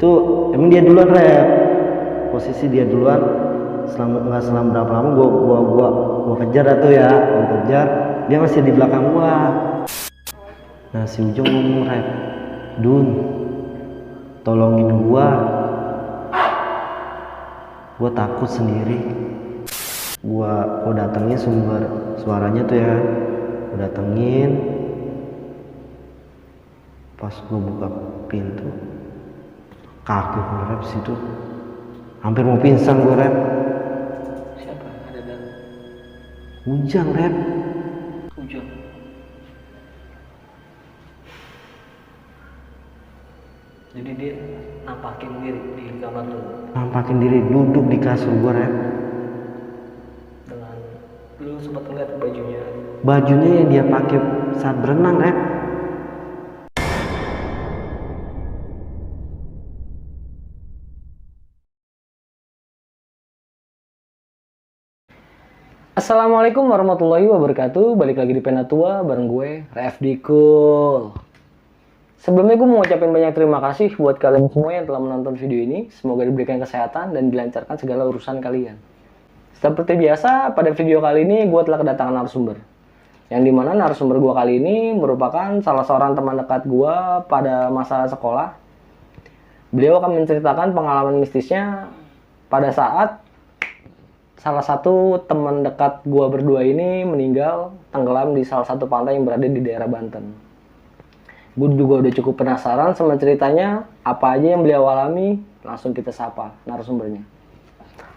itu emang dia duluan rep, posisi dia duluan. Nggak selang berapa lama gua kejar atau ya, gua kejar, dia masih di belakang gua. Nah si Ujung ngomong rep, Dun, tolongin gua takut sendiri. Gua datengin sumber suaranya tuh ya, gua datengin. Pas gua buka pintu, kaki gua rep situ, hampir mau pingsan gua rep. Siapa ada dalam? Ujang rep. Ujang. Jadi dia nampakin diri di kamar lu Nampakin diri duduk di kasur gua rep. dengan lu sempat ngeliat bajunya. Bajunya yang dia pakai saat berenang rep. Assalamualaikum warahmatullahi wabarakatuh. Balik lagi di Penatua bareng gue, RFD Cool. Sebelumnya gue mau ngucapin banyak terima kasih buat kalian semua yang telah menonton video ini. Semoga diberikan kesehatan dan dilancarkan segala urusan kalian. Seperti biasa, pada video kali ini gue telah kedatangan narasumber. Yang dimana narasumber gue kali ini merupakan salah seorang teman dekat gue pada masa sekolah. Beliau akan menceritakan pengalaman mistisnya pada saat salah satu teman dekat gua berdua ini meninggal tenggelam di salah satu pantai yang berada di daerah Banten. Gue juga udah cukup penasaran sama ceritanya, apa aja yang beliau alami. Langsung kita sapa narasumbernya.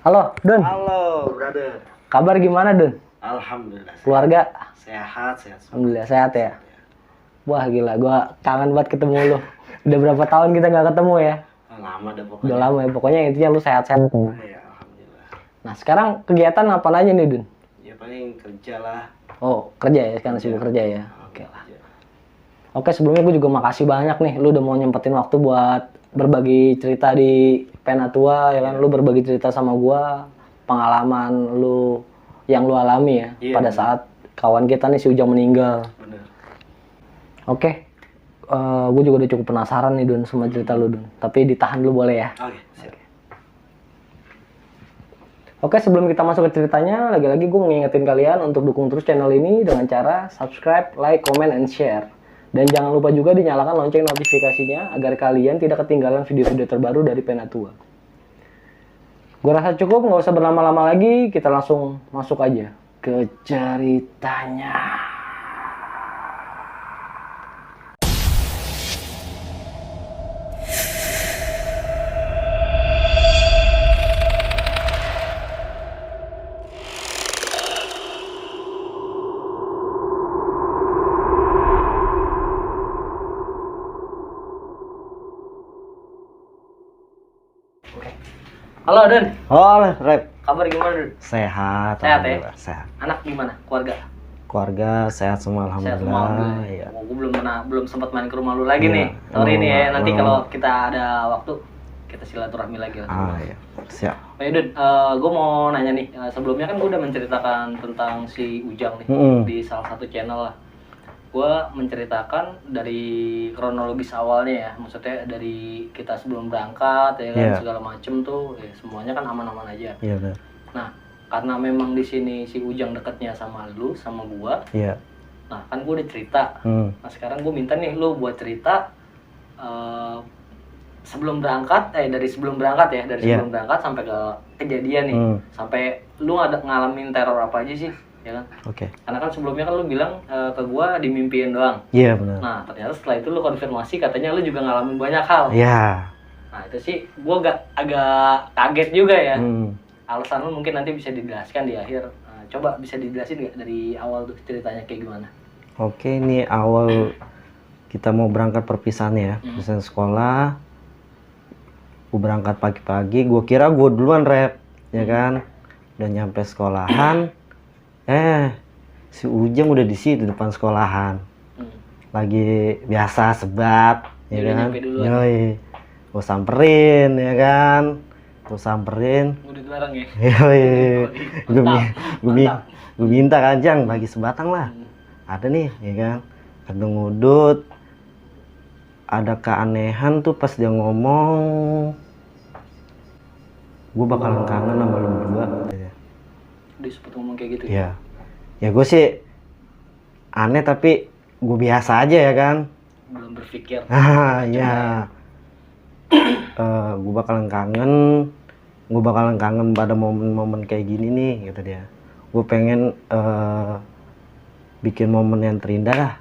Halo, Dun. Halo, brother. Kabar gimana, Dun? Alhamdulillah. Keluarga? Sehat. Alhamdulillah sehat ya. Wah gila, gua kangen banget ketemu lu. Udah berapa tahun kita nggak ketemu ya? Lama dah pokoknya. Udah lama ya, pokoknya intinya lu sehat-sehat. Iya, alhamdulillah. Nah sekarang kegiatan apa aja nih, Dun? Ya paling kerja lah. Oh kerja ya, sekarang sibuk kerja ya. Oke lah. Oke, sebelumnya gue juga makasih banyak nih, lu udah mau nyempetin waktu buat berbagi cerita di Penatua, ya kan? Lu berbagi cerita sama gue, pengalaman lu yang lu alami ya, pada saat kawan kita nih si Ujang meninggal. Bener. Oke, gue juga udah cukup penasaran nih, Dun, sama cerita lu, Dun. Tapi ditahan dulu boleh ya? Oke, siap. Oke, sebelum kita masuk ke ceritanya, lagi-lagi gue mengingetin kalian untuk dukung terus channel ini dengan cara subscribe, like, comment, and share. Dan jangan lupa juga dinyalakan lonceng notifikasinya agar kalian tidak ketinggalan video-video terbaru dari Penatua. Gue rasa cukup, nggak usah berlama-lama lagi, kita langsung masuk aja ke ceritanya. Halo, Dun. Halo, rep. Kabar gimana, Dun? Sehat. Sehat ya? Alhamdulillah, sehat. Anak gimana? Keluarga? Keluarga sehat semua, Sehat alhamdulillah. semua. Iya. Oh, gue belum sempat main ke rumah lu lagi Iya. nih. Sorry nih ya, nanti Oh. kalau kita ada waktu kita silaturahmi lagi lah. Iya. Siap. Oh ya, Dun, gue mau nanya nih. Sebelumnya kan gue udah menceritakan tentang si Ujang nih di salah satu channel lah. Gue menceritakan dari kronologis awalnya ya, maksudnya dari kita sebelum berangkat ya kan, segala macem tuh, ya, semuanya kan aman-aman aja. Iya, benar. Nah, karena memang di sini si Ujang deketnya sama lu, sama gua. Iya. Nah, kan gua udah cerita. Nah, sekarang gua minta nih lu buat cerita sebelum berangkat, dari sebelum berangkat ya, dari sebelum berangkat sampai ke kejadian nih. Sampai lu ngalamin teror apa aja sih, ya kan? Oke. Karena kan sebelumnya kan lu bilang ke gua dimimpiin doang. Iya, benar. Nah, ternyata setelah itu lu konfirmasi katanya lu juga ngalamin banyak hal. Iya. Nah, itu sih gua agak kaget juga ya. Alasan lu mungkin nanti bisa dijelaskan di akhir. Coba bisa dijelasin nggak dari awal tuh ceritanya kayak gimana? Oke, ini awal kita mau berangkat perpisahan ya, perpisahan sekolah. Gue berangkat pagi-pagi, gue kira gue duluan rep, ya kan? Udah nyampe sekolahan, si Ujang udah di situ depan sekolahan, lagi biasa sebat, ya kan? Yoi, gue samperin, ya kan? Gue samperin. Udah dilarang ya? Gue minta kan, Jang bagi sebatang lah. Ada nih, ya kan? Kandung ngudut. ada keanehan tuh pas dia ngomong, gue bakalan kangen sama lu berdua katanya. Dia sempet ngomong kayak gitu Ya, ya gue sih aneh tapi gue biasa aja ya kan. belum berpikir Ya, gue bakalan kangen pada momen-momen kayak gini nih gitu dia. Gue pengen bikin momen yang terindah lah,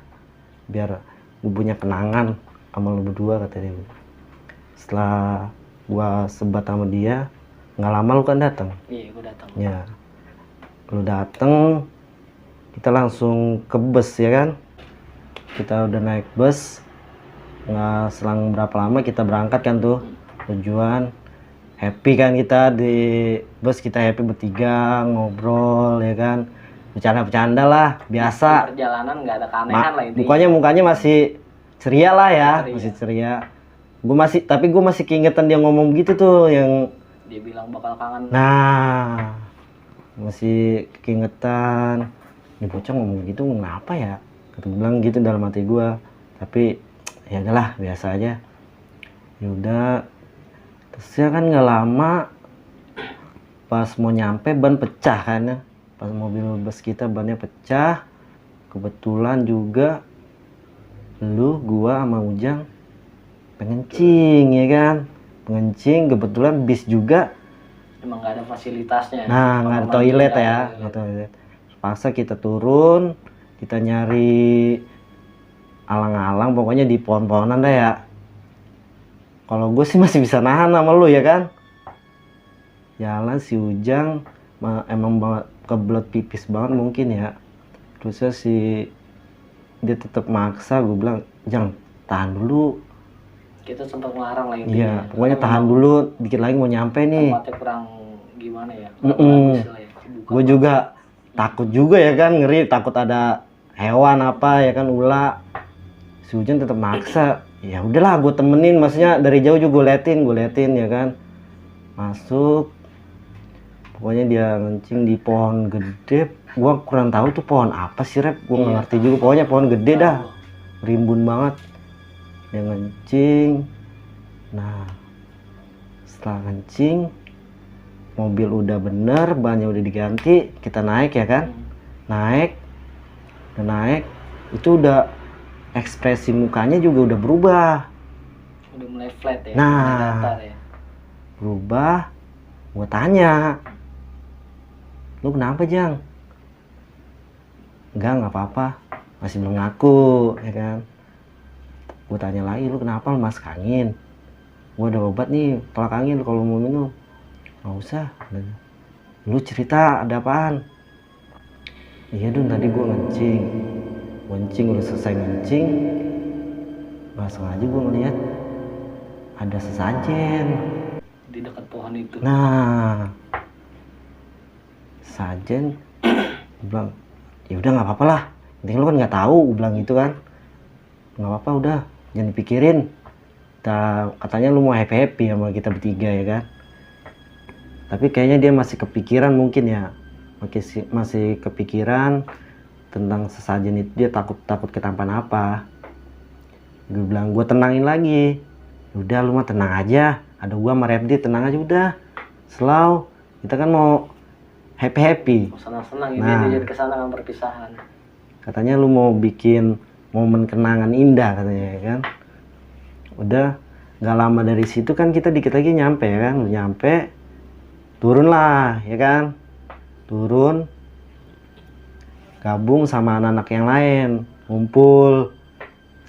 biar gue punya kenangan sama lu berdua kata dia. Setelah gue sebat sama dia, nggak lama lu kan datang. Iya, gue datang. Ya, lu datang, kita langsung ke bus ya kan. Kita udah naik bus, nggak selang berapa lama kita berangkat kan tuh tujuan. Happy kan kita di bus, kita happy bertiga, ngobrol ya kan, bercanda-bercanda lah biasa. Perjalanan nggak ada keanehan lah intinya. Mukanya masih ceria lah ya, Ceria. masih ceria. Tapi gue masih keingetan dia ngomong gitu tuh, yang Dia bilang bakal kangen. nah masih keingetan. Ini bocah ngomong gitu kenapa ya? Kata gue bilang gitu dalam hati gue. Tapi ya udahlah, biasa aja. Ya udah. Terus ya kan nggak lama, pas mau nyampe ban pecah kan ya. Pas mobil bus kita bannya pecah. Kebetulan juga gua sama Ujang pengencing ya kan. Pengencing, kebetulan bis juga Emang nggak ada fasilitasnya. nah nggak ada toilet ya, nggak toilet. Paksa kita turun, kita nyari alang-alang, pokoknya di pohon-pohonan dah ya. Kalau gue sih masih bisa nahan sama lu ya kan. Jalan si Ujang emang kebelet pipis banget mungkin ya. Terusnya dia tetap maksa. Gue bilang, Jang tahan dulu. Kita sempat ngelarang lah intinya. Iya, pokoknya tahan dulu, dikit lagi mau nyampe nih. Tempatnya kurang gimana ya? Bagus lah ya. Gue juga takut juga ya kan, ngeri, takut ada hewan apa ya kan, ular. Si Ujang tetap maksa. Ya udahlah, gue temenin, maksudnya dari jauh juga gue liatin ya kan. Masuk, pokoknya dia ngencing di pohon gede. Gue kurang tahu tuh pohon apa sih Rep, gue nggak ngerti juga. Pokoknya pohon gede dah, rimbun banget. Dia ngencing. Nah, setelah ngencing, mobil udah bener, bannya udah diganti, kita naik ya kan. Naik, itu udah ekspresi mukanya juga udah berubah. Udah mulai flat ya. Nah, mulai datar ya. Berubah. Gue tanya, lu kenapa Jang? Nggak apa-apa, masih belum ngaku ya kan. Gue tanya lagi, lu kenapa, lu masuk angin? Gue ada obat nih tolak angin kalau mau minum. Nggak usah. Lu cerita ada apaan? Iya Dun, tadi gue ngencing, udah selesai ngencing, nggak sengaja gue ngeliat ada sesajen Di dekat pohon itu. Nah, sesajen. Gue bilang, ya udah nggak apa-apa lah, penting lu kan nggak tahu. Gue bilang gitu kan, nggak apa-apa, udah jangan dipikirin. Katanya lu mau happy sama kita bertiga ya kan. Tapi kayaknya dia masih kepikiran mungkin ya, masih kepikiran tentang sesajen itu. Dia takut ketampanan apa. Gue bilang, gue tenangin lagi, udah lu mah tenang aja, ada gua sama Repdi, tenang aja udah, slow, kita kan mau happy. Senang-senang ini Nah, jadi kesana kan perpisahan. katanya lu mau bikin momen kenangan indah katanya ya kan. Udah nggak lama dari situ kan kita dikit lagi nyampe ya kan. Nyampe, turun lah ya kan, turun, gabung sama anak-anak yang lain, ngumpul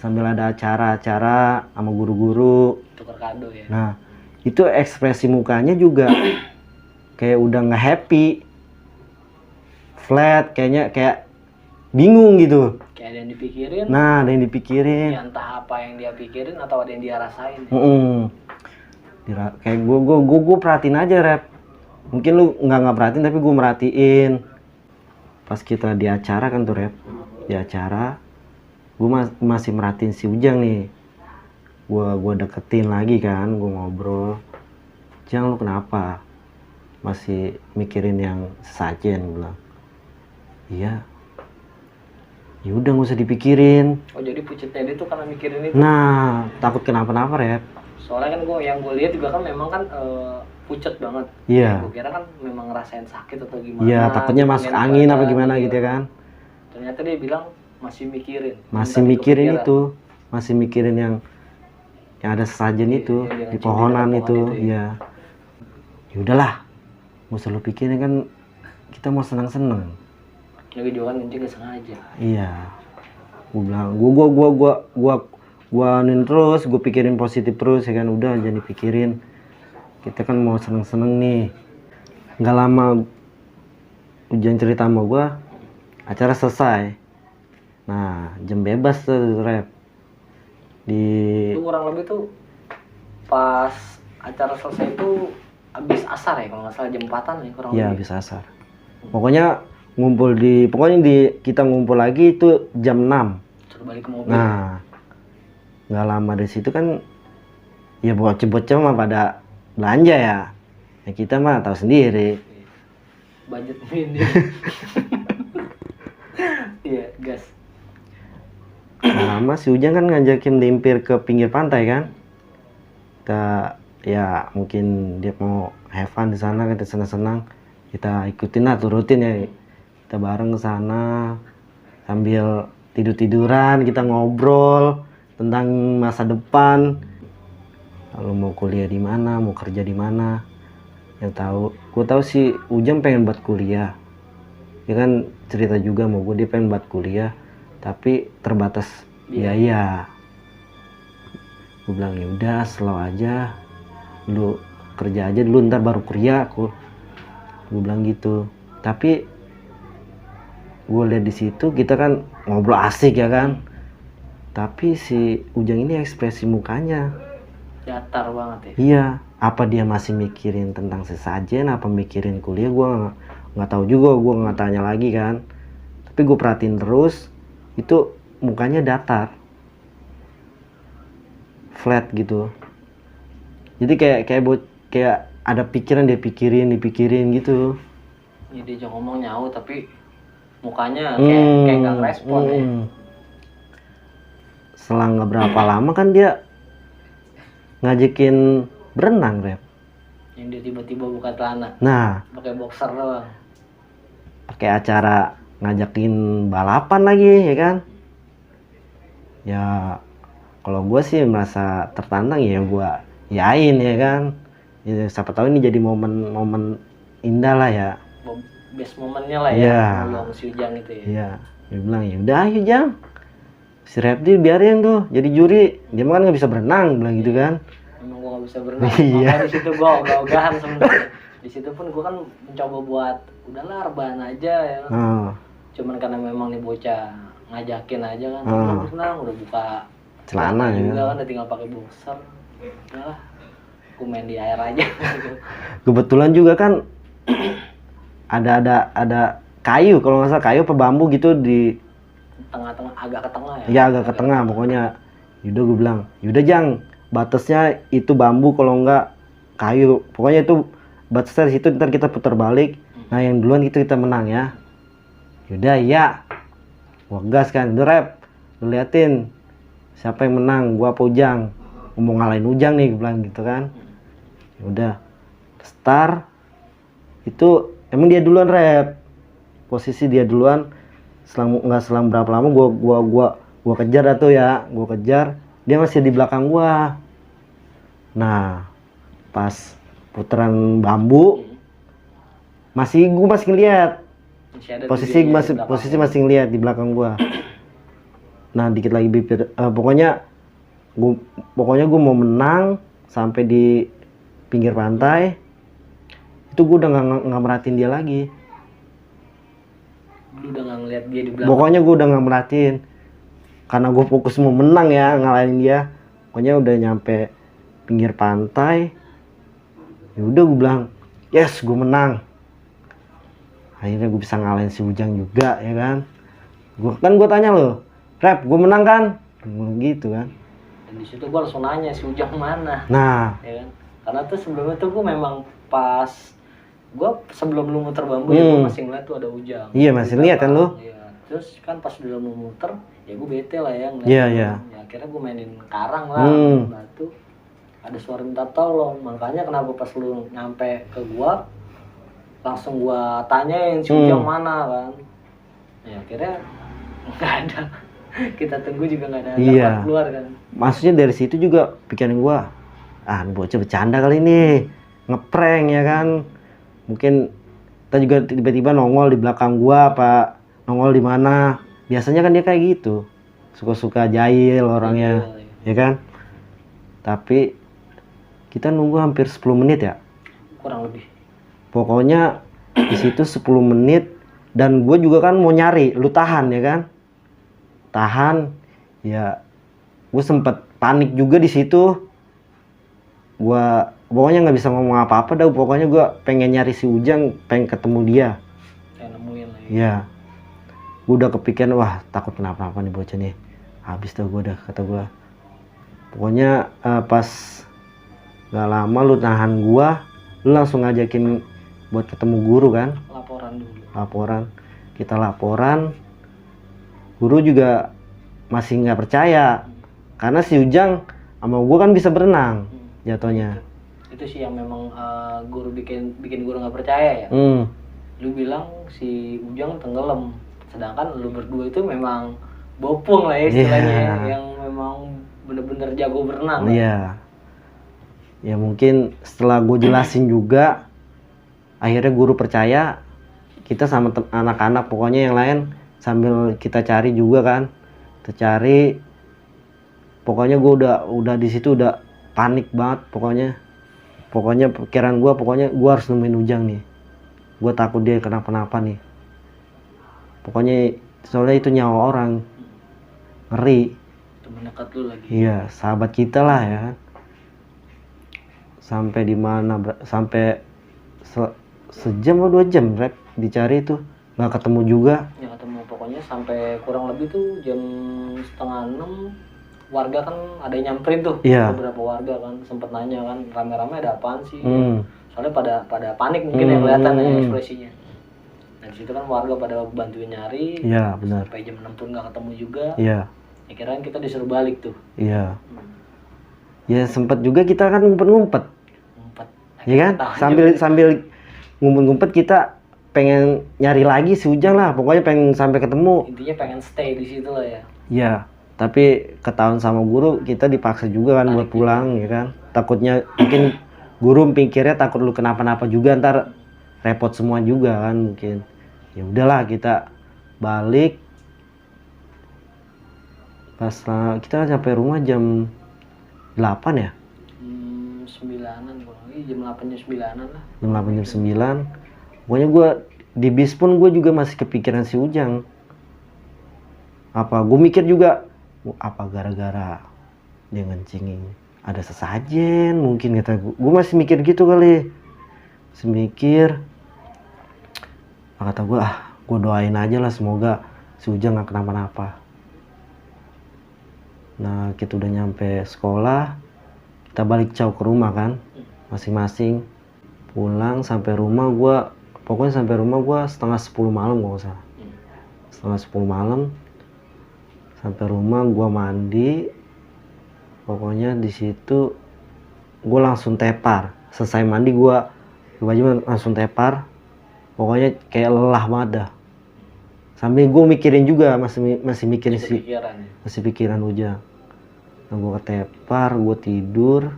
sambil ada acara-acara sama guru-guru. Tukar kado ya. Nah, itu ekspresi mukanya juga kayak udah nggak happy, flat, kayak bingung gitu. Kayak ada yang dipikirin. Nah, ada yang dipikirin. Ya, entah apa yang dia pikirin atau ada yang dia rasain. Kayak gue perhatiin aja Rep. Mungkin lu nggak perhatiin, tapi gue merhatiin. Pas kita di acara kan tuh Rep, di acara gue masih merhatiin si Ujang nih. Gue deketin lagi kan, gue ngobrol. Jang, lu kenapa masih mikirin yang sesajen? Gue bilang, iya. Ya udah nggak usah dipikirin. Oh jadi pucetnya dia tuh karena mikirin itu. Nah, takut kenapa-napa Rep. Soalnya kan gue lihat juga kan memang kan pucet banget. Iya. Gue kira kan memang ngerasain sakit atau gimana. Iya, takutnya gitu, masuk pengen angin apa badan, gimana iya. gitu ya kan. Ternyata dia bilang masih mikirin. Masih Tadi mikirin kepikiran. itu, masih mikirin yang ada sesajen itu yang di cincin pohonan pohon itu, itu, ya. Ya udahlah, nggak usah lu pikirin kan, kita mau senang-senang. Lagi juga kan kencing gak sengaja. Iya, gue bilang, gua anin terus, gue pikirin positif terus ya kan, udah jangan dipikirin. Kita kan mau seneng-seneng nih. Nggak lama Ujian cerita sama gue, acara selesai. Nah, jam bebas tuh Rep. Itu kurang lebih tuh pas acara selesai itu habis asar ya kalau nggak salah jam 4-an ya kurang Iya, lebih. habis asar. Pokoknya kita ngumpul lagi itu jam 6. Suruh balik ke mobil. Nah, nggak lama dari situ kan ya bocah-bocah mah pada belanja ya. Ya kita mah tahu sendiri. Budget minim. Iya, gas. Nggak lama si Ujang kan ngajakin limpir ke pinggir pantai kan. Kita ya mungkin dia mau have fun di sana, kita senang-senang. Kita ikutin lah, turutin ya. Kita bareng ke sana sambil tidur-tiduran, kita ngobrol tentang masa depan. Lalu mau kuliah di mana, mau kerja di mana. Yang tahu, gue tahu si Ujang pengen buat kuliah. Dia kan cerita juga mau gue, dia pengen buat kuliah, tapi terbatas biaya. Gue bilang ya udah slow aja, lu kerja aja dulu, ntar baru kuliah aku. Gue bilang gitu. Tapi gue lihat di situ kita kan ngobrol asik ya kan. Tapi si Ujang ini ekspresi mukanya Datar banget ya. iya, apa dia masih mikirin tentang sesajen, apa mikirin kuliah, gue nggak tahu juga, gue nggak tanya lagi kan. Tapi gue perhatiin terus, itu mukanya datar, flat gitu. Jadi kayak ada pikiran dia dipikirin gitu. Ya, dia jangan ngomong nyaut tapi mukanya kayak nggak respon ya. Selang nggak berapa lama kan dia ngajakin berenang Rep. Yang dia tiba-tiba buka celana. Nah, Pakai boxer doang. pakai acara ngajakin balapan lagi ya kan. Ya kalau gue sih merasa tertantang ya gue yain ya kan. Ya, siapa tahu ini jadi momen indah lah ya. Best momennya lah Iya. ya. Nolong si Ujang itu ya. Iya, dia bilang ya udah ayo Jang, si Repti biarin tuh jadi juri, dia mah kan nggak bisa berenang, bilang gitu kan. Emang gua nggak bisa berenang. Iya. Makanya di situ gua ogah-ogahan sebenarnya. Di situ pun gua kan mencoba buat udahlah rebahan aja ya kan. Oh, Cuman karena memang nih bocah ngajakin aja kan. Ah. Udah berenang, udah buka celana ya. juga kan, udah tinggal pakai boxer. Udahlah, gua main di air aja. Kebetulan juga kan ada kayu, kalau nggak salah kayu apa bambu gitu di Tengah-tengah, agak ke tengah ya. ya agak ke tengah pokoknya. Yaudah gue bilang, yaudah Jang, batasnya itu bambu kalau nggak kayu. Pokoknya itu batasnya di situ, ntar kita putar balik. Nah yang duluan itu kita menang ya. Yaudah ya. Gua gas kan, udah Rep, lu liatin siapa yang menang, gua apa Ujang. Gua mau ngalahin Ujang nih, gue bilang gitu kan. Yaudah, start itu emang dia duluan Rep. Posisi dia duluan. Selang berapa lama gua kejar atau ya, gua kejar, dia masih di belakang gua. Nah, pas putaran bambu gua masih ngeliat. Posisi masih ngeliat di belakang gua. Nah, dikit lagi bibir pokoknya gua mau menang sampai di pinggir pantai. Itu gua udah nggak merhatiin dia lagi. Lu udah nggak ngeliat dia di belakang. Pokoknya gue udah nggak merhatiin karena gue fokus mau menang ya, ngalahin dia. Pokoknya udah nyampe pinggir pantai, ya udah gue bilang yes gue menang. Akhirnya gue bisa ngalahin si Ujang juga ya kan. Gue tanya lo, Rep gue menang kan? Gitu kan. Dan di situ gue langsung nanya si Ujang mana. Nah, Ya kan? Karena tuh sebelumnya tuh gue memang pas gue sebelum lu muter bambu ya gue masih ngeliat tuh ada Ujang. iya masih lihat kan lo. Iya. Terus kan pas udah mau muter, ya gue bete lah ya ngeliat. Iya, iya. Ya akhirnya gue mainin karang lah, mainin batu. Ada suara minta tolong, makanya kenapa pas lu nyampe ke gua langsung gua tanyain si Ujang mana kan. Ya akhirnya nggak ada. Kita tunggu juga nggak ada Iya. keluar kan. Maksudnya dari situ juga pikiran gua, bocah bercanda kali ini, ngeprank ya kan. Mungkin kita juga tiba-tiba nongol di belakang gua apa nongol di mana. Biasanya kan dia kayak gitu, suka-suka jahil orangnya, ya kan. Tapi kita nunggu hampir 10 menit ya, Kurang lebih. pokoknya di situ 10 menit. Dan gue juga kan mau nyari, lu tahan ya kan, tahan ya. Gue sempet panik juga di situ. Gue pokoknya nggak bisa ngomong apa-apa dah. Pokoknya gue pengen nyari si Ujang, pengen ketemu dia. Kayak nemuin lagi. Ya, gue udah kepikiran, wah takut kenapa-napa nih bocah nih. Habis dah gue, dah kata gue. Pokoknya pas nggak lama lu nahan gue, lu langsung ngajakin buat ketemu guru kan. Laporan dulu. Laporan, kita laporan. Guru juga masih nggak percaya karena si Ujang sama gue kan bisa berenang jatuhnya. Itu sih yang memang guru bikin guru nggak percaya ya. Lu bilang si Ujang tenggelam, sedangkan lu berdua itu memang bopong lah ya istilahnya, yang memang bener-bener jago berenang. Iya. Ya mungkin setelah gue jelasin juga, akhirnya guru percaya. Kita sama anak-anak pokoknya yang lain sambil kita cari juga kan. Kita cari. Pokoknya gue udah di situ udah panik banget pokoknya. Pokoknya pikiran gue, pokoknya gue harus nemuin Ujang nih. Gue takut dia kenapa-napa nih. Pokoknya soalnya itu nyawa orang. Ngeri. Temen dekat lu lagi. Iya, sahabat kita lah ya. Sampai di mana? Sampai sejam atau 2 jam rep dicari itu, nggak ketemu juga. Ya ketemu, pokoknya sampai kurang lebih tuh jam 5:30 warga kan ada yang nyamperin tuh. Iya. Beberapa warga kan sempet nanya kan, rame-rame ada apaan sih? Soalnya pada panik mungkin yang kelihatan ya ekspresinya. Nah di situ kan warga pada bantuin nyari. Iya benar. Sampai jam 6 pun nggak ketemu juga. Iya. Ya kirain kita disuruh balik tuh. Iya. Ya sempet juga kita kan ngumpet-ngumpet. Iya kan? Sambil ngumpet-ngumpet kita pengen nyari lagi si Ujang lah. Pokoknya pengen sampai ketemu. Intinya pengen stay di situ lah ya. Iya. Tapi ketahuan sama guru, kita dipaksa juga kan buat pulang ya kan. Takutnya mungkin guru pikirnya takut lu kenapa-napa juga, ntar repot semua juga kan mungkin. Ya udahlah kita balik. Pas kita sampai rumah jam 8 ya? 9-an kurang lebih, jam 8 jam 9-an lah. Jam 8 jam 9. Pokoknya gue di bis pun gue juga masih kepikiran si Ujang. Apa gue mikir juga, apa gara-gara dia ngencingin ada sesajen mungkin, kata gue masih mikir gitu kali. Masih mikir. Kata gue, gue doain aja lah semoga si Ujang gak kenapa-napa. Nah kita udah nyampe sekolah, kita balik jauh ke rumah kan, masing-masing. Pulang sampai rumah pokoknya sampai rumah gue setengah 10 malam kalau nggak salah. Setengah 10 malam sampai rumah, gue mandi. Pokoknya di situ gue langsung tepar. Selesai mandi gue baju langsung tepar. Pokoknya kayak lelah banget dah. Sambil gue mikirin juga, masih mikirin masih pikiran Ujang. Nah, gue ketepar, gue tidur,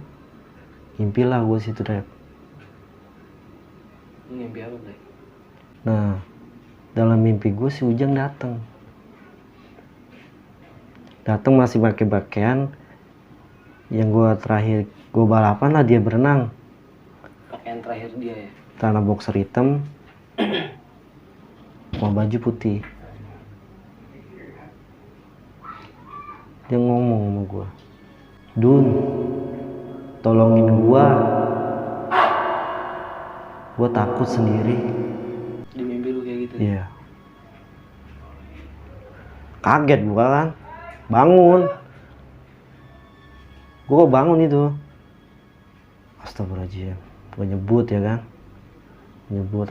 mimpi lah gue situ rep. Mimpi apa deh? Nah, dalam mimpi gue si Ujang datang masih pakai pakaian yang gue terakhir gue balapan lah, dia berenang. Pakaian terakhir dia ya? Celana boxer hitam, sama baju putih. Dia ngomong sama gue, Dun, tolongin gue takut sendiri. Di mimpi lu kayak gitu? Iya. Kaget gue kan, bangun. Gue bangun itu, astagfirullahaladzim. Gue nyebut ya kan,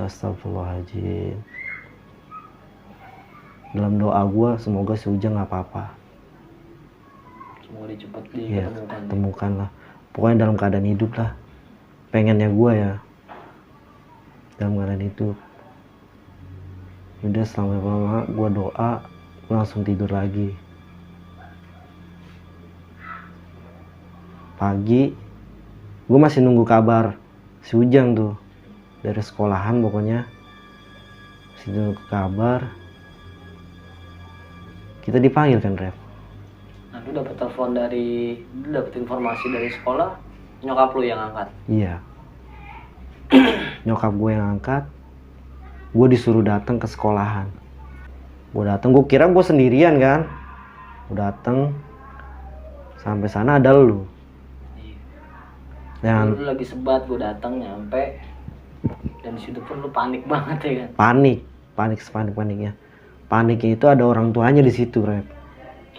astagfirullahaladzim. dalam doa gue semoga si Ujang nggak apa-apa. Semoga dia cepat Iya, ditemukan. temukan lah. Pokoknya dalam keadaan hidup lah. Pengennya gue ya dalam keadaan hidup. Udah selama lama gue doa, gue langsung tidur lagi. Pagi gue masih nunggu kabar si Ujang tuh dari sekolahan, pokoknya masih nunggu kabar. Kita dipanggil kan, Ref. Nah, lu dapet telepon lu dapet informasi dari sekolah, nyokap lu yang angkat. Iya. Nyokap gue yang angkat. Gue disuruh datang ke sekolahan. Gue datang, gue kira gue sendirian kan. Gue datang, sampai sana ada lu. Dan Lu lagi sebat, gue datang nyampe, dan disitu pun lu panik banget ya kan. panik sepanik-paniknya. Paniknya itu ada orang tuanya di situ, Rep.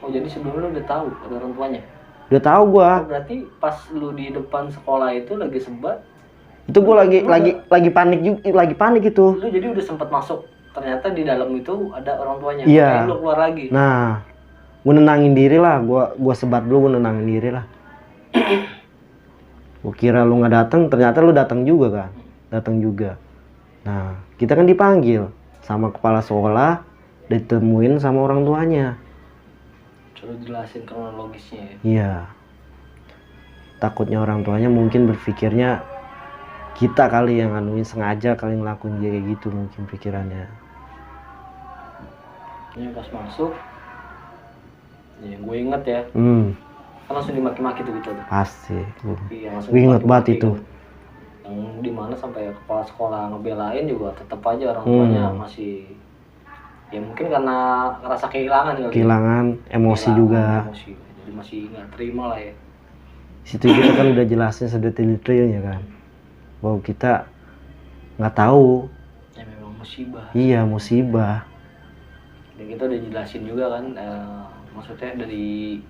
Oh, jadi sebelumnya lu udah tahu ada orang tuanya? Udah tahu gue. Oh, berarti pas lu di depan sekolah itu lagi sebat, Itu gue lagi panik juga, lagi panik itu. lu jadi udah sempat masuk, ternyata di dalam itu ada orang tuanya. Iya. Makanya lu keluar lagi. Nah, gue nenangin diri lah, gue sebat dulu, gue nenangin diri lah. Gue kira lu nggak datang, ternyata lu datang juga kan, datang juga. Nah, kita kan dipanggil sama kepala sekolah, ditemuin sama orang tuanya. Suruh jelasin kronologisnya ya. Iya. Takutnya orang tuanya mungkin berpikirnya kita kali yang anuin, sengaja kali ngelakuin dia kayak gitu, mungkin pikirannya. Ini pas masuk, ya gue inget ya, kan langsung dimaki-maki tuh gitu. Pasti. Iya, langsung Gue inget banget dimaki-maki itu. kan. Yang dimana sampai kepala sekolah ngebelain juga tetap aja orang tuanya masih, ya mungkin karena ngerasa kehilangan kali. Kehilangan emosi juga. Emosi. Jadi masih nggak terima lah ya. Situ kita kan udah jelasin sedetail-detailnya kan, bahwa kita nggak tahu. Ya memang musibah. Iya, musibah. Dan kita udah jelasin juga kan, maksudnya dari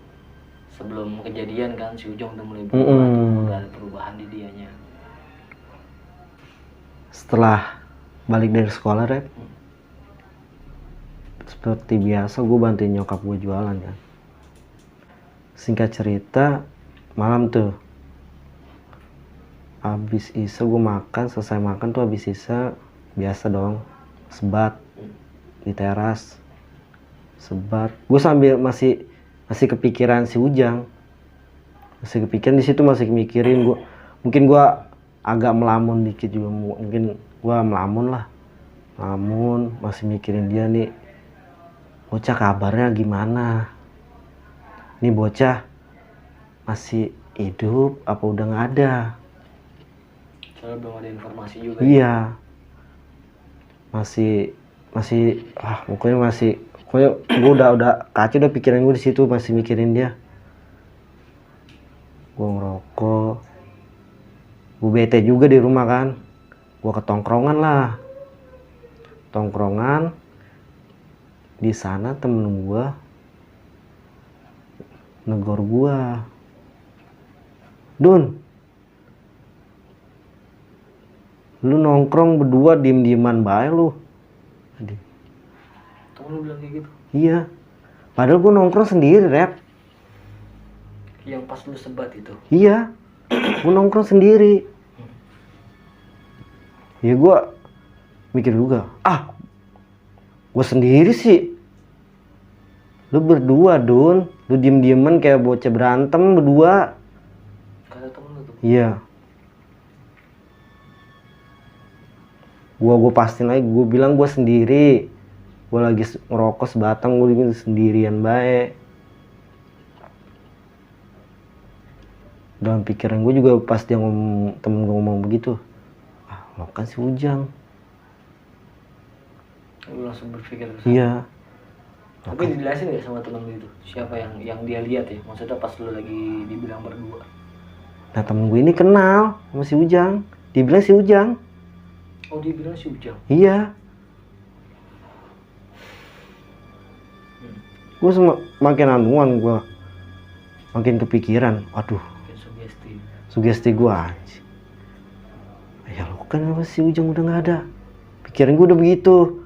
sebelum kejadian kan si Ujang udah mulai berubah, udah ada perubahan di dianya. Setelah balik dari sekolah, Rep, seperti biasa gue bantuin nyokap gue jualan kan. Singkat cerita, malam tuh habis isa gue makan, selesai makan tuh habis isa biasa dong, sebat di teras, sebat. Gue sambil masih kepikiran si Ujang, masih kepikiran di situ, masih mikirin. Gue mungkin gue agak melamun dikit juga, mungkin gue melamun lah, masih mikirin dia nih, bocah kabarnya gimana, nih bocah masih hidup apa udah nggak ada. Soalnya belum ada informasi juga. Iya, pokoknya gue udah kacau, udah pikiran gue di situ, masih mikirin dia. Gue ngerokok, gue bete juga di rumah kan. Gue ke tongkrongan di sana. Temen gue negor gue, Dun, lu nongkrong berdua diem-dieman bae lu. Temen lu bilang kayak gitu? Iya, padahal gue nongkrong sendiri, Rep. Yang pas lu sebat itu? Iya, gue nongkrong sendiri. Ya gue mikir juga, gue sendiri sih. Lu berdua, Dun, lu diem-dieman kayak bocah berantem berdua. Kata temen lu tuh? Iya. Gue pastiin lagi, gue bilang gue sendiri. Gue lagi ngerokok sebatang, gue bikin sendirian baik. Dalam pikiran gue juga pas dia temen gue ngomong begitu, lo kan si Ujang. Lu langsung berpikir ke sana? Iya. Tapi dijelasin gak sama temen lu itu? Siapa yang dia lihat ya? Maksudnya pas lu lagi dibilang berdua? Nah, temen gue ini kenal sama si Ujang. Dia bilang si Ujang. Oh, dia bilang si Ujang? Iya. Gue makin anuan, gue makin kepikiran. Aduh, sugesti gue anjing. Ya lo kan si Ujang udah gak ada. Pikiran gue udah begitu.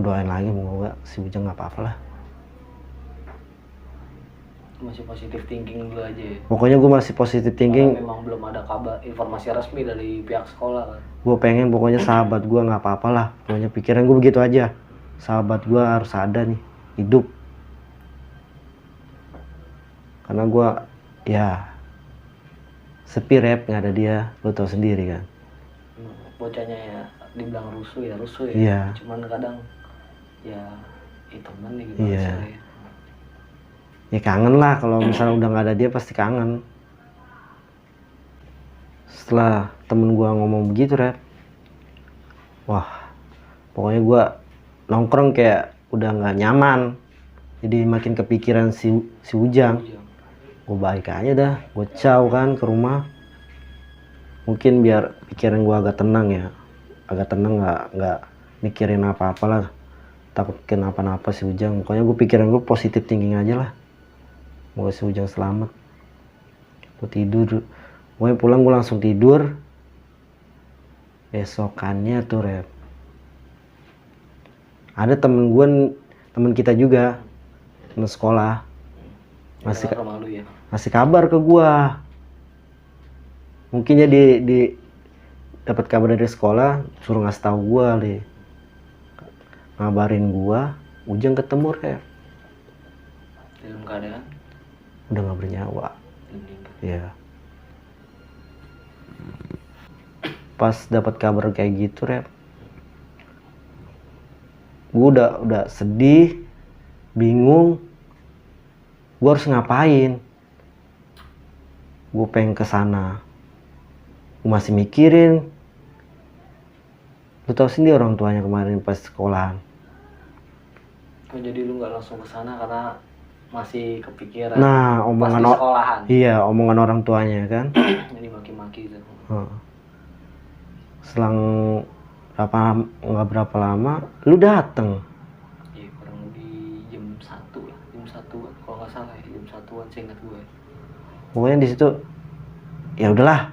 Gue doain lagi semoga si Ujang nggak apa-apa lah. Masih positif thinking dulu aja ya. Pokoknya gue masih positive thinking. Karena memang belum ada kabar informasi resmi dari pihak sekolah kan. Gue pengen pokoknya sahabat gue nggak apa-apa lah. Pokoknya pikiran gue begitu aja. Sahabat gue harus ada nih, hidup. Karena gue ya sepi rep, nggak ada dia, lo tau sendiri kan. Bocahnya ya dibilang rusuh ya Iya. Cuman kadang ya temen nih gimana Iya. sih. Ya kangen lah, kalau misalnya udah nggak ada dia pasti kangen. Setelah temen gue ngomong begitu rep, wah pokoknya gue nongkrong kayak udah nggak nyaman, jadi makin kepikiran si Ujang. Gue balik aja dah, gue caw kan ke rumah, mungkin biar pikiran gue agak tenang ya, nggak mikirin apa-apa lah, takut kenapa-napa si Ujang. Pokoknya gue pikiran gue positif thinking aja lah, semoga si Ujang selamat. Gue tidur, pokoknya pulang gue langsung tidur. Besokannya tuh rep, ada temen gue, temen kita juga, temen sekolah, masih kabar ke gue. Mungkin ya di dapat kabar dari sekolah, suruh ngasih tahu gue deh, ngabarin gue Ujang ketemu rep. Dalam keadaan Udah nggak bernyawa. Ya. Pas dapat kabar kayak gitu rep, gue udah sedih, bingung, gue harus ngapain. Gue pengen kesana, gue masih mikirin. Lu tau sendiri orang tuanya kemarin pas sekolahan. Oh, jadi lu nggak langsung kesana karena masih kepikiran. Nah, omongan sekolahan. Iya, omongan orang tuanya kan. Jadi maki-maki gitu. Selang nggak berapa lama, lu dateng. Iya, kurang lebih jam 1 lah, jam 1-an kalau nggak salah ya, jam 1-an seingat gue. Pokoknya di situ, ya udahlah.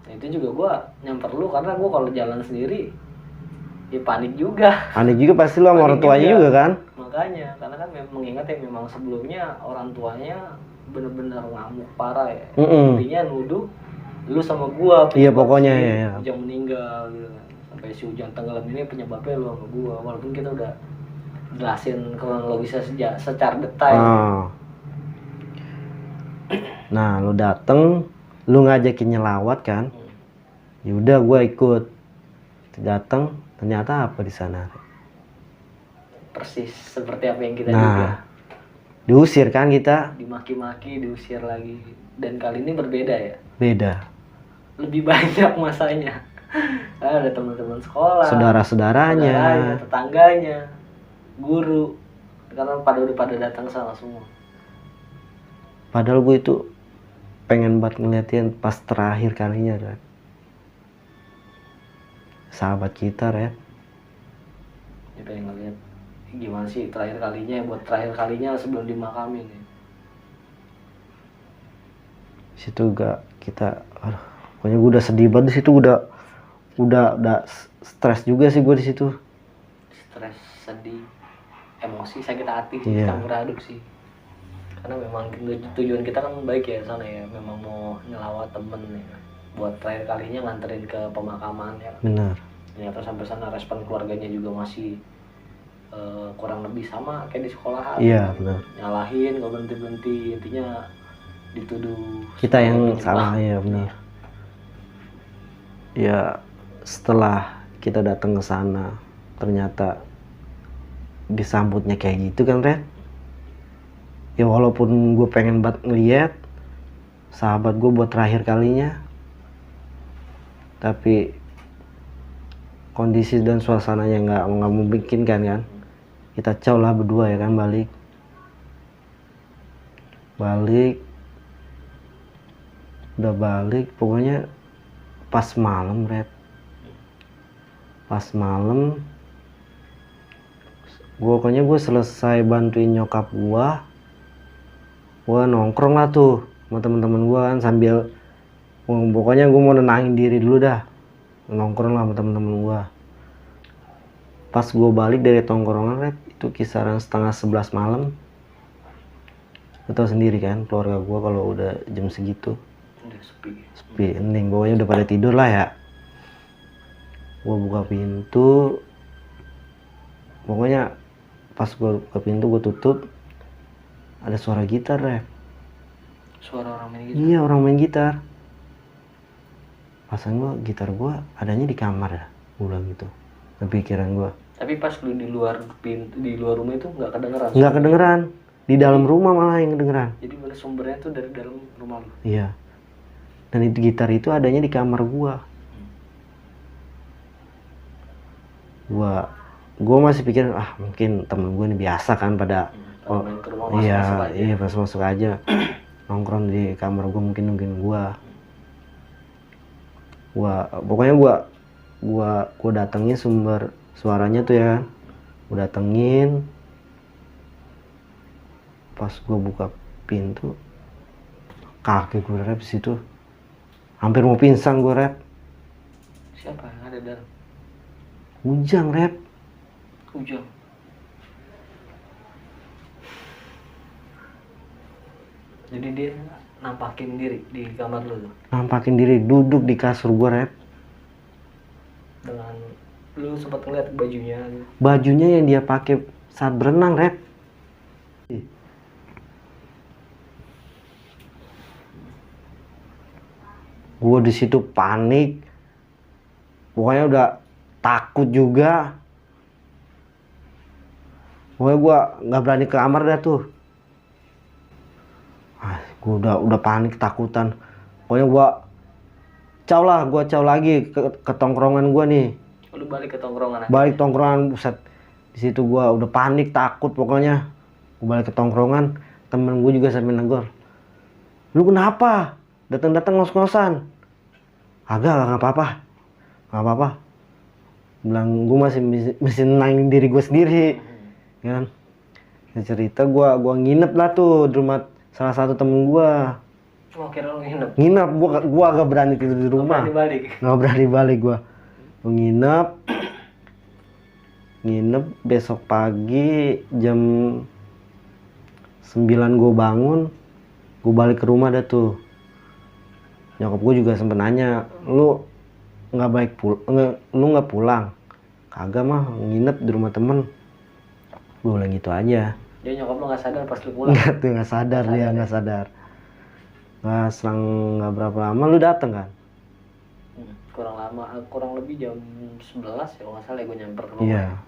Nah, itu juga gue nyamper lu karena gue kalau jalan sendiri, ya panik juga. Panik juga pasti lu sama orang tuanya juga kan. Makanya, karena kan mengingat ya memang sebelumnya orang tuanya bener-bener ngamuk parah ya. Intinya nuduh lu sama gua. Iya pokoknya ya. Ujang meninggal gitu kan. Sampai si Ujang tenggelam ini penyebabnya lu sama gua. Walaupun kita udah jelasin kronologisnya secara detail. Nah, lu dateng, lu ngajakin nyelawat kan. Ya udah gua ikut. Dateng, ternyata apa di sana? Persis seperti apa yang kita duga. Diusir kan kita. Dimaki-maki, diusir lagi. Dan kali ini berbeda ya. Beda. Lebih banyak masanya. Ada teman-teman sekolah, saudara-saudaranya, tetangganya, guru, karena udah pada datang sana semua. Padahal gue itu pengen banget ngeliatin pas terakhir kalinya kan, sahabat kita Red. Ya pengen ngeliat gimana sih terakhir kalinya, buat terakhir kalinya sebelum dimakamin ya. Situ gak kita, pokoknya gue udah sedih banget di situ, udah stres juga sih gue di situ. Stres, sedih, emosi, sakit hati, campur aduk sih. Karena memang tujuan kita kan baik ya sana ya, memang mau nyelawat temen ya. Buat terakhir kalinya nganterin ke pemakaman ya. Benar. Ternyata sampai sana respon keluarganya juga masih kurang lebih sama kayak di sekolahan. Iya benar. Nyalahin, nggak berhenti, intinya dituduh kita yang salah ya benar. Ya setelah kita datang ke sana ternyata disambutnya kayak gitu kan Red. Ya walaupun gue pengen banget ngeliat sahabat gue buat terakhir kalinya, tapi kondisi dan suasananya nggak memungkinkan kan. Kita caw lah berdua ya kan, balik udah balik pokoknya pas malam Red. Pas malam pokoknya gue selesai bantuin nyokap gue nongkrong lah tuh sama teman-teman gue kan, sambil pokoknya gue mau nenangin diri dulu dah, nongkrong lah sama teman-teman gue. Pas gue balik dari tongkrongan rep, itu kisaran setengah 11 malam. Lo tau sendiri kan keluarga gue kalau udah jam segitu Udah sepi, hening, pokoknya udah pada tidur lah ya. Gue buka pintu, pokoknya pas gue buka pintu gue tutup, ada suara gitar rep. Suara orang main gitar. Iya, orang main gitar. Pasan gue, gitar gue adanya di kamar ya, gue bilang gitu. Kepikiran gue. Tapi pas lu di luar pintu, di luar rumah itu nggak kedengeran. Nggak kedengeran, di dalam rumah malah yang kedengeran. Jadi mana sumbernya tuh dari dalam rumah lu. Iya. Dan itu gitar itu adanya di kamar gue. Gue masih pikir mungkin temen gue ini biasa kan pada Main ke rumah masuk iya aja. iya pas masuk aja nongkrong di kamar gue, mungkin nungguin gue. Pokoknya gue datengin sumber suaranya tuh ya, gue datengin. Pas gue buka pintu, kaki gue rep situ, hampir mau pingsan gue rep. Siapa yang ada dalam? Ujang rep. Ujang. Jadi dia nampakin diri di kamar lu tuh. Nampakin diri duduk di kasur gue rep. Dengan lu sempat ngeliat bajunya gitu. Bajunya yang dia pakai saat berenang rep. Gue di situ panik, pokoknya udah takut juga. Pokoknya gue nggak berani ke kamar dah tuh. Gue udah panik, takutan. Pokoknya gue caw lagi ke tongkrongan gue nih. Lu balik ke tongkrongan aja. Balik tongkrongan, buset. Di situ gue udah panik, takut pokoknya. Gue balik ke tongkrongan, temen gue juga sambil negor. Lu kenapa? Datang ngos-ngosan. Agak nggak apa-apa. Bilang gue masih nenangin diri gue sendiri, kan? Cerita gue nginep lah tuh di rumah salah satu temen gue. Cuma kira lu nginep. Nginep, gue agak berani tidur di rumah. Nggak berani balik gue. Gue nginep besok pagi jam 9 gue bangun, gue balik ke rumah dah tuh. Nyokap gue juga sempet nanya, lu nggak pulang? Kagak mah, nginep di rumah temen. Gue bilang gitu aja. Dia nyokap lu nggak sadar pas lu pulang? Nggak sadar. Nah, selang nggak berapa lama lu dateng kan? Kurang lebih jam 11 ya kalau nggak salah ya gue nyamper ke rumah. Iya,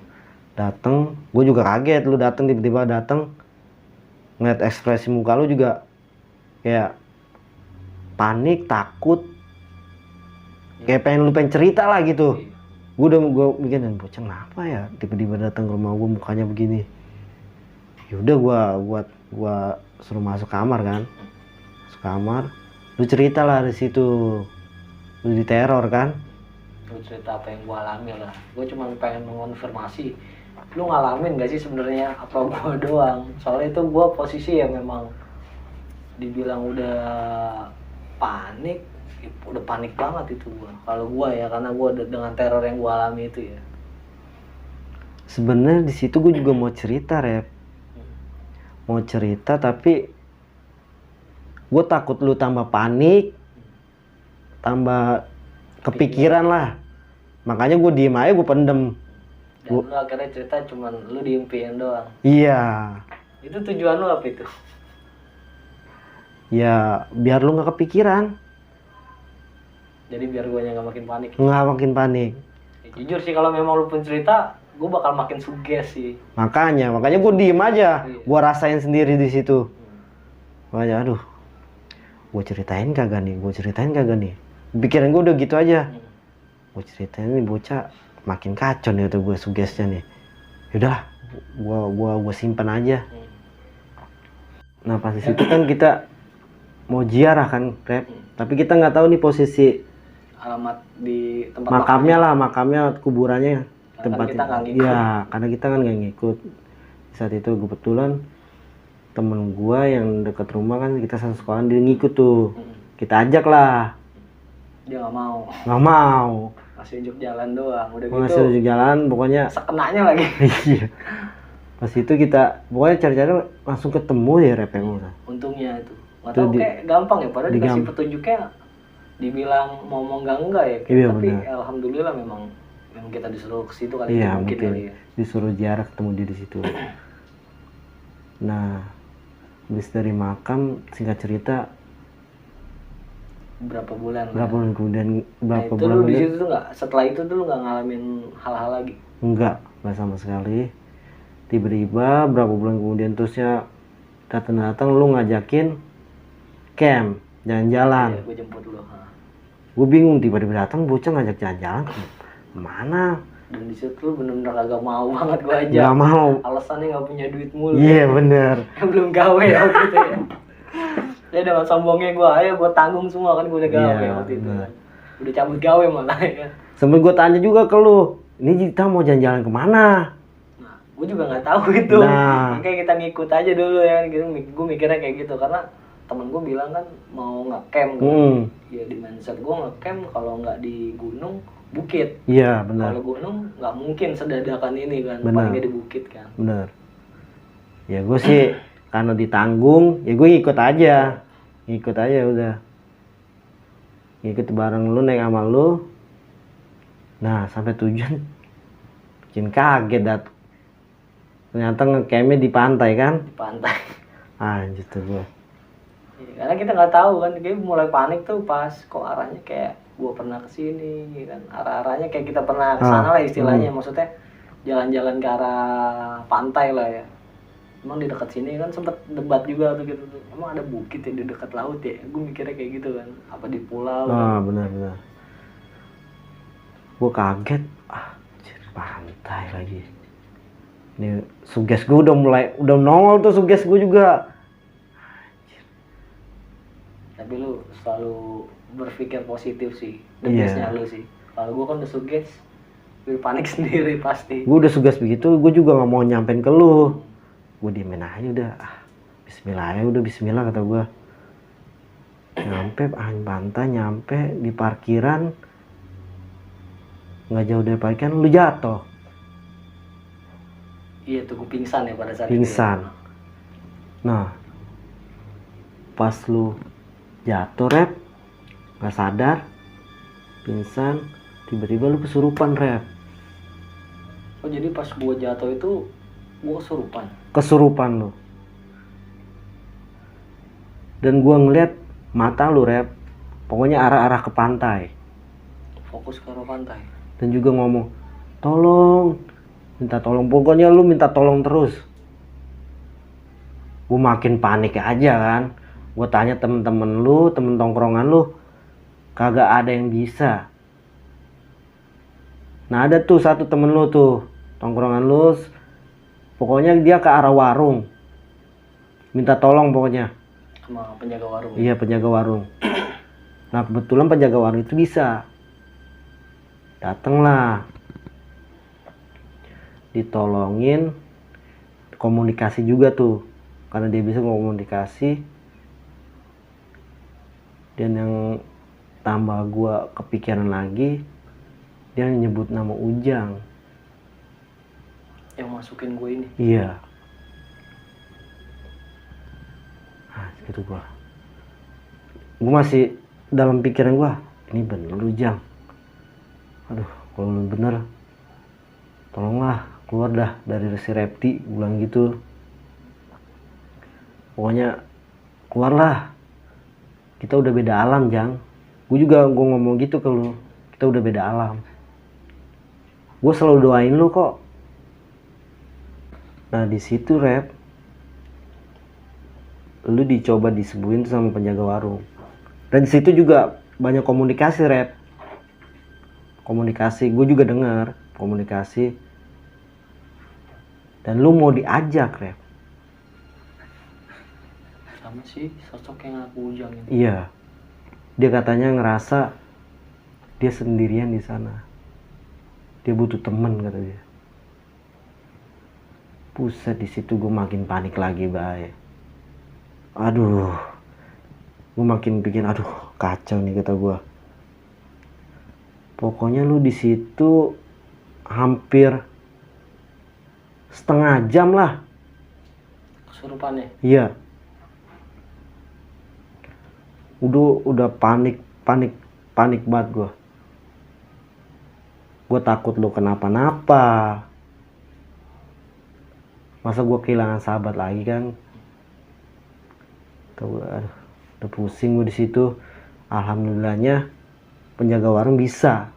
dateng. Gue juga kaget lu dateng, tiba-tiba dateng. Ngeliat ekspresi muka lu juga kayak panik, takut, kayak lu pengen cerita lah gitu. Gue bikin bocah kenapa ya tiba-tiba datang ke rumah gue mukanya begini. Yaudah gue suruh masuk kamar kan. Masuk kamar, lu cerita lah di situ. Lu diteror kan? Lu cerita apa yang gue alami lah. Gue cuma pengen mengonfirmasi. Lu ngalamin gak sih sebenarnya apa gue doang? Soalnya itu gue posisi ya memang dibilang udah panik banget itu gua. Kalau gua ya karena gua dengan teror yang gua alami itu ya. Sebenarnya di situ gue juga mau cerita rep. Mau cerita tapi gue takut lu tambah panik, tambah kepikiran lah. Makanya gue diem aja, gue pendem. Dan lu akhirnya cerita cuman lu diimpiin doang. Iya. Itu tujuan lu apa itu? Ya biar lu nggak kepikiran. Jadi biar gue nggak makin panik. Nggak makin panik. Ya, jujur sih kalau memang lu pun cerita, gue bakal makin suges sih. Makanya gue diem aja. Iya. Gue rasain sendiri di situ. Makanya aduh, gue ceritain kagak nih. Pikiran gue udah gitu aja. Gue ceritain nih bocah makin kacau nih tuh gue sugesnya nih. Yaudah, gue simpan aja. Nah pas di situ kan kita mau ziarah kan, Rep. Tapi kita nggak tahu nih posisi Alamat di tempat makamnya kuburannya tempat kita nggak ngikut. Iya, karena kita kan nggak ngikut. Saat itu kebetulan temen gua yang dekat rumah kan kita satu sekolah, dia ngikut tuh. Kita ajak lah. Dia nggak mau. Nggak mau. Masih unjuk jalan doang, udah Gua gitu ngasih unjuk jalan pokoknya. sekenanya lagi. Iya. Pas itu kita pokoknya cari-cari langsung ketemu ya rep emang. Untungnya itu nggak Itu tahu kayak gampang ya, padahal dikasih digam- petunjuknya dibilang mau enggak ya kayak, Iya, tapi benar. alhamdulillah memang kita disuruh ke situ kali, Iya, itu mungkin mungkin kali ya. disuruh jarak ketemu dia di situ. Nah, habis dari makam singkat cerita Berapa bulan berapa bulan kemudian nah, berapa itu bulan lu di kemudian situ tuh nggak, setelah itu tuh lu nggak ngalamin hal-hal lagi? enggak sama sekali. Tiba-tiba berapa bulan kemudian terusnya datang lu ngajakin camp jalan-jalan. Iya, gue jemput lu. Gue bingung tiba-tiba datang bocah ngajak jalan-jalan kemana? Dan di situ lu bener-bener agak mau banget gue aja. Nggak mau. Alasannya nggak punya duit mulu. Iya bener. Belum gawe ya waktu itu ya. Dia dengan sombongnya gue, ayo gue tanggung semua kan, gue udah gawe Iya, waktu itu bener. kan. Udah cabut gawe malah ya. Sampai gue tanya juga ke lu, ini kita mau jalan-jalan kemana? Nah, gue juga nggak tahu itu. Nah. Makanya kita ngikut aja dulu ya gitu. Gue mikirnya kayak gitu karena temen gue bilang kan mau nge-camp kan. Ya di mindset gue nge-camp kalau nggak di gunung bukit. Iya benar. Kalau gunung nggak mungkin sedadakan ini kan, Bener. palingnya di bukit kan. Bener. Ya gue sih karena ditanggung, ya gue ngikut aja udah. Ngikut bareng lu, naik sama lu. Nah sampai tujuan bikin kaget dat. Ternyata nge-campnya di pantai kan? Di pantai. Anjir tuh gue. Ya, karena kita nggak tahu kan, kayak mulai panik tuh pas kok arahnya kayak gua pernah kesini kan, arah-arahnya kayak kita pernah kesana lah istilahnya, maksudnya jalan-jalan ke arah pantai lah ya. Emang di dekat sini kan sempet debat juga tuh gitu tuh, emang ada bukit ya di dekat laut ya, gue mikirnya kayak gitu kan, apa di pulau kan? Benar. Gue kaget, anjir, pantai lagi. Ini suges gue udah nongol tuh suges gue juga. Tapi lu selalu berpikir positif sih, the Iya. bestnya lu sih. Kalau gue kan udah suges, gue panik sendiri pasti. Gue udah suges begitu, gue juga nggak mau nyampein ke lu. Gue diemin aja udah, bismillah ya udah, bismillah kata gue. Nyampe pantai, nyampe di parkiran, nggak jauh dari parkiran lu jatuh. Iya tuh gue pingsan ya pada saat Pingsan. itu. Nah, pas lu jatuh rep, nggak sadar, pingsan, tiba-tiba lu kesurupan rep. Oh jadi pas gue jatuh itu gue kesurupan. Kesurupan lu. Dan gua ngeliat mata lu rep, pokoknya arah-arah ke pantai. Fokus ke arah pantai. Dan juga ngomong, tolong, minta tolong, pokoknya lu minta tolong terus. Gue makin panik aja kan. Gue tanya temen-temen lu, temen tongkrongan lu, kagak ada yang bisa. Nah ada tuh satu temen lu tuh, tongkrongan lu, pokoknya dia ke arah warung, minta tolong pokoknya. Sama penjaga warung. Iya, penjaga warung. Nah kebetulan penjaga warung itu bisa. Datenglah, ditolongin, komunikasi juga tuh, karena dia bisa komunikasi. Dan yang tambah gua kepikiran lagi, dia nyebut nama Ujang. Yang masukin gue ini. Iya. Nah, gitu gua masih dalam pikiran gua, ini bener Ujang. Aduh, kalau lu bener, tolonglah keluar dah dari si Repti, bilang gitu. Pokoknya keluarlah, kita udah beda alam Jang. Gue juga ngomong gitu ke lu, kita udah beda alam. Gue selalu doain lu kok. Nah di situ Rep, lu dicoba disembuhin sama penjaga warung. Dan di situ juga banyak komunikasi Rep. Komunikasi, gue juga dengar komunikasi. Dan lu mau diajak Rep. Sama sih sosok yang aku Ujang ini. Iya. Dia katanya ngerasa dia sendirian di sana. Dia butuh temen kata dia. Buset, di situ gue makin panik lagi, Bay. Aduh. Gue makin bikin aduh, kacau nih kata gue. Pokoknya lu di situ hampir setengah jam lah. Kesurupannya. Iya. Udah panik banget gua. Gua takut lu kenapa-napa. Masa gua kehilangan sahabat lagi kan? Aduh, udah pusing gua di situ. Alhamdulillahnya penjaga warung bisa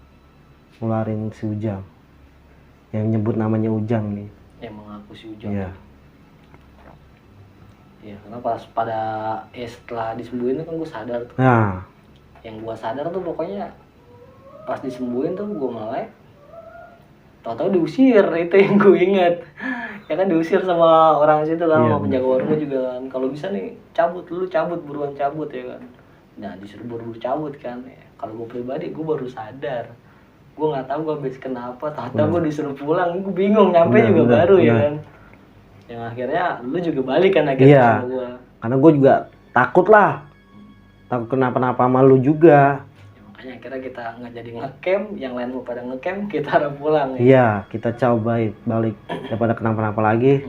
ngeluarin si Ujang. Yang nyebut namanya Ujang nih. Yang mengaku si Ujang. Iya. Iya, karena pas pada setelah disembuhin kan gue sadar tuh. Nah, Yang gue sadar tuh pokoknya pas disembuhin tuh gue melek. Tahu-tahu diusir, itu yang gue inget. Ya kan diusir sama orang situ kan, Iya, sama penjaga warungnya juga kan. Kalau bisa nih cabut, lu cabut, buruan cabut ya kan. Nah disuruh buru-buru cabut kan. Ya, kalau gue pribadi gue baru sadar. Gue nggak tahu gue habis kenapa. Tahu-tahu gue disuruh pulang, gue bingung nyampe Benar, juga benar, baru ya benar. kan. Yang akhirnya lu juga balik kan akhirnya Iya. sama gue. karena gue juga takut lah. Takut kenapa-napa sama lu juga. Ya, makanya akhirnya kita nggak jadi ngecamp, yang lain mau pada ngecamp, kita harus pulang ya. Iya, kita coba balik daripada kenapa-napa lagi.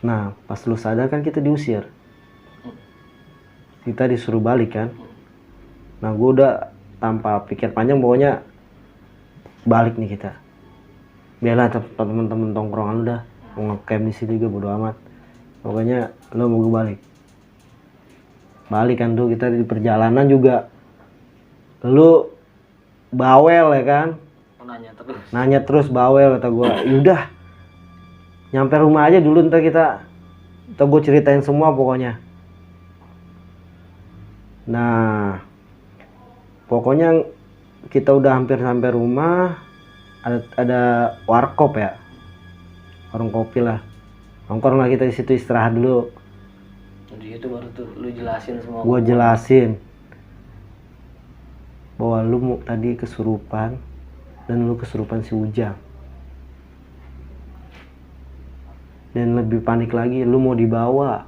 Nah, pas lu sadar kan kita diusir. Kita disuruh balik kan. Nah, gue udah tanpa pikir panjang pokoknya balik nih kita. Biarlah temen-temen tongkrongan udah mau ngecamp di situ juga bodo amat. Pokoknya lo mau gue balik kan tuh, kita di perjalanan juga lu bawel ya kan, nanya terus bawel kata gue. Yaudah nyampe rumah aja dulu, ntar gue ceritain semua pokoknya. Nah pokoknya kita udah hampir sampai rumah, ada warkop ya, warung kopi lah, nongkrong lah kita di situ, istirahat dulu. Jadi itu baru tuh lu jelasin semua. Gue jelasin bahwa lu tadi kesurupan dan lu kesurupan si Ujang. Dan lebih panik lagi, lu mau dibawa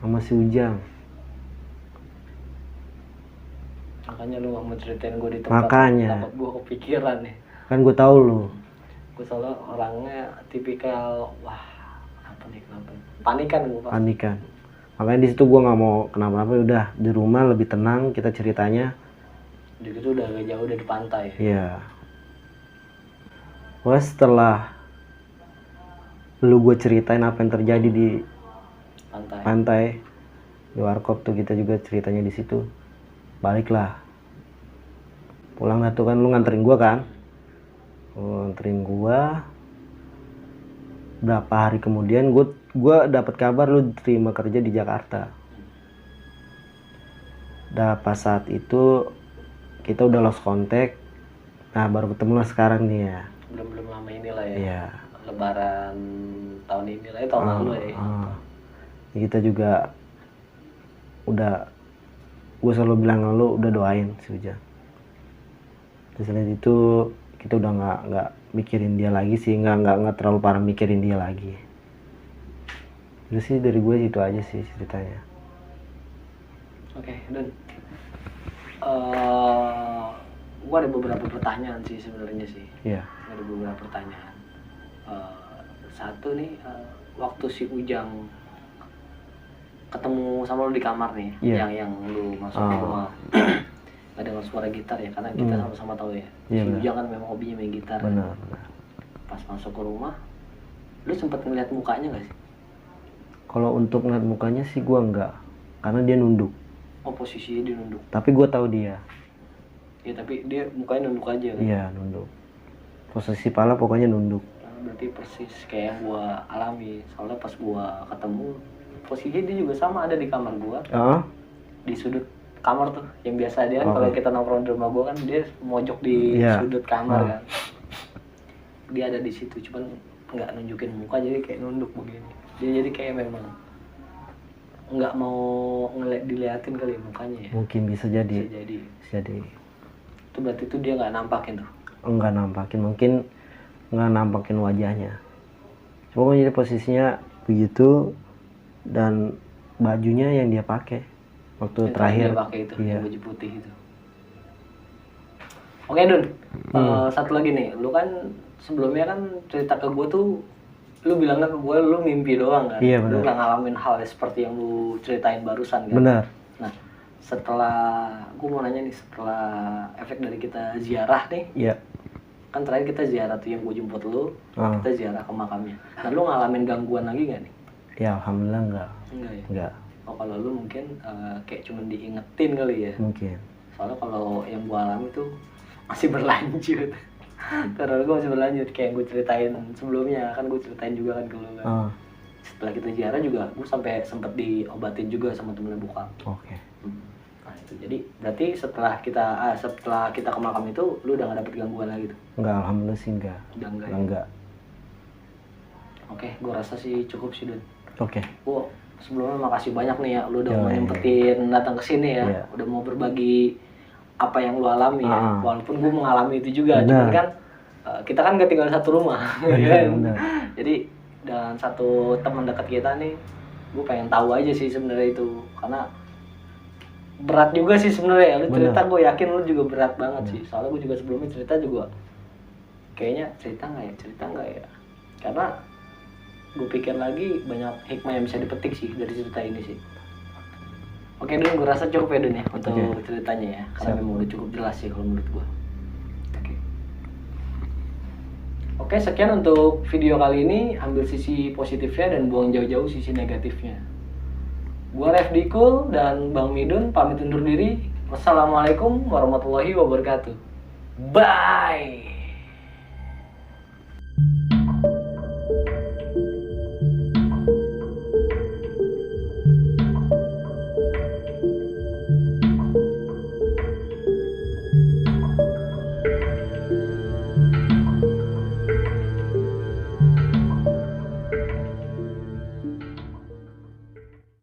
sama si Ujang. Makanya lu gak mau ceritain gue di tempat. Makanya. Takut gue kepikiran nih. Kan gue tahu lu. Gue soalnya orangnya tipikal, wah kenapa nih. Panikan gue Pak. Panikan. Makanya di situ gue nggak mau kenapa-napa, udah di rumah lebih tenang kita ceritanya. Jadi gitu udah agak jauh dari pantai. Iya. Wah, setelah lu gue ceritain apa yang terjadi di pantai di warkop tuh, kita juga ceritanya di situ. Baliklah. Pulang dah tuh kan, lu nganterin gua kan? Lu nganterin gua. Berapa hari kemudian gua dapat kabar lu terima kerja di Jakarta. Pas saat itu kita udah lost contact. Nah, baru ketemu lah sekarang nih ya. Belum lama inilah ya. Iya. Lebaran tahun ini lah, tahun lalu ya. Kita juga udah, gue selalu bilang ke lu udah doain si Ujang. Terus selain itu kita udah nggak mikirin dia lagi sih, nggak terlalu parah mikirin dia lagi. Itu sih dari gue itu aja sih ceritanya. Oke, dan gue ada beberapa pertanyaan sih sebenarnya sih. Iya. Ada beberapa pertanyaan. Satu nih, waktu si Ujang ketemu sama lu di kamar nih, yang lu masuk ke rumah, nggak dengar suara gitar ya, karena kita sama-sama tahu ya, si Ujang kan memang hobinya main gitar. Benar. Pas masuk ke rumah, lu sempet ngeliat mukanya nggak sih? Kalau untuk ngeliat mukanya sih gue enggak, karena dia nunduk. Oh, posisinya dia nunduk. Tapi gue tahu dia. Ya tapi dia mukanya nunduk aja kan? Iya, nunduk. Posisi pala pokoknya nunduk. Berarti persis kayak yang gua alami. Soalnya pas gua ketemu, posisinya dia juga sama, ada di kamar gua. Di sudut kamar tuh, yang biasa dia kan kalau kita nongkrong di rumah gua kan dia mojok di sudut kamar kan. Dia ada di situ, cuman nggak nunjukin muka, jadi kayak nunduk begini. Dia jadi kayak memang nggak mau diliatin kali mukanya ya. Mungkin bisa jadi. Itu berarti itu dia nggak nampakin tuh. Enggak nampakin, mungkin nggak nampakin wajahnya. Pokoknya jadi posisinya begitu, dan bajunya yang dia pakai waktu yang terakhir dia pakai itu, iya. yang baju putih itu. Oke Dun, satu lagi nih, lu kan sebelumnya kan cerita ke gue tuh, lu bilangnya ke gue lu mimpi doang kan? Iya, Lu benar. nggak ngalamin hal seperti yang lu ceritain barusan kan? Benar. Nah, setelah, gue mau nanya nih, setelah efek dari kita ziarah nih, Iya. kan terakhir kita ziarah tuh yang gue jemput lu, Ah. kita ziarah ke makamnya. Nah, lu ngalamin gangguan lagi nggak nih? Ya alhamdulillah enggak. Enggak ya? Enggak. Oh, kalau lu mungkin kayak cuman diingetin kali ya? Mungkin. Soalnya kalau yang gue alami tuh masih berlanjut. Karena gue masih berlanjut kayak yang gue ceritain sebelumnya, kan gue ceritain juga kan ke lu kan. Ah. Setelah kita ziarah juga gue sampai sempet diobatin juga sama temen bokap. Oke. Nah itu jadi berarti setelah kita ke makam itu lu udah gak dapet gangguan lagi tuh? Enggak, alhamdulillah sih enggak. Udah enggak ya? Enggak. Oke, gue rasa sih cukup sih Dun. Oke. Wow, sebelumnya makasih banyak nih ya, lu udah mau Yoi. nyempetin datang ke sini ya, Iya. udah mau berbagi apa yang lu alami ya, Ah. walaupun gue mengalami itu juga, Benar. cuman kan kita kan gak tinggal di satu rumah, ya Benar, kan? benar. Jadi dengan satu teman dekat kita nih, gue pengen tahu aja sih sebenarnya itu, karena berat juga sih sebenarnya ya, lu Benar. cerita gue yakin lu juga berat banget sih, soalnya gue juga sebelumnya cerita juga, kayaknya cerita nggak ya, karena gue pikir lagi banyak hikmah yang bisa dipetik sih dari cerita ini sih. Oke Dun, gue rasa cukup ya Dun ya untuk Oke. ceritanya ya, karena Siap. memang udah cukup jelas sih kalau menurut gue. Oke, sekian untuk video kali ini. Ambil sisi positifnya dan buang jauh-jauh sisi negatifnya. Gua Ref Dikul dan Bang Midun pamit undur diri. Wassalamualaikum warahmatullahi wabarakatuh. Bye.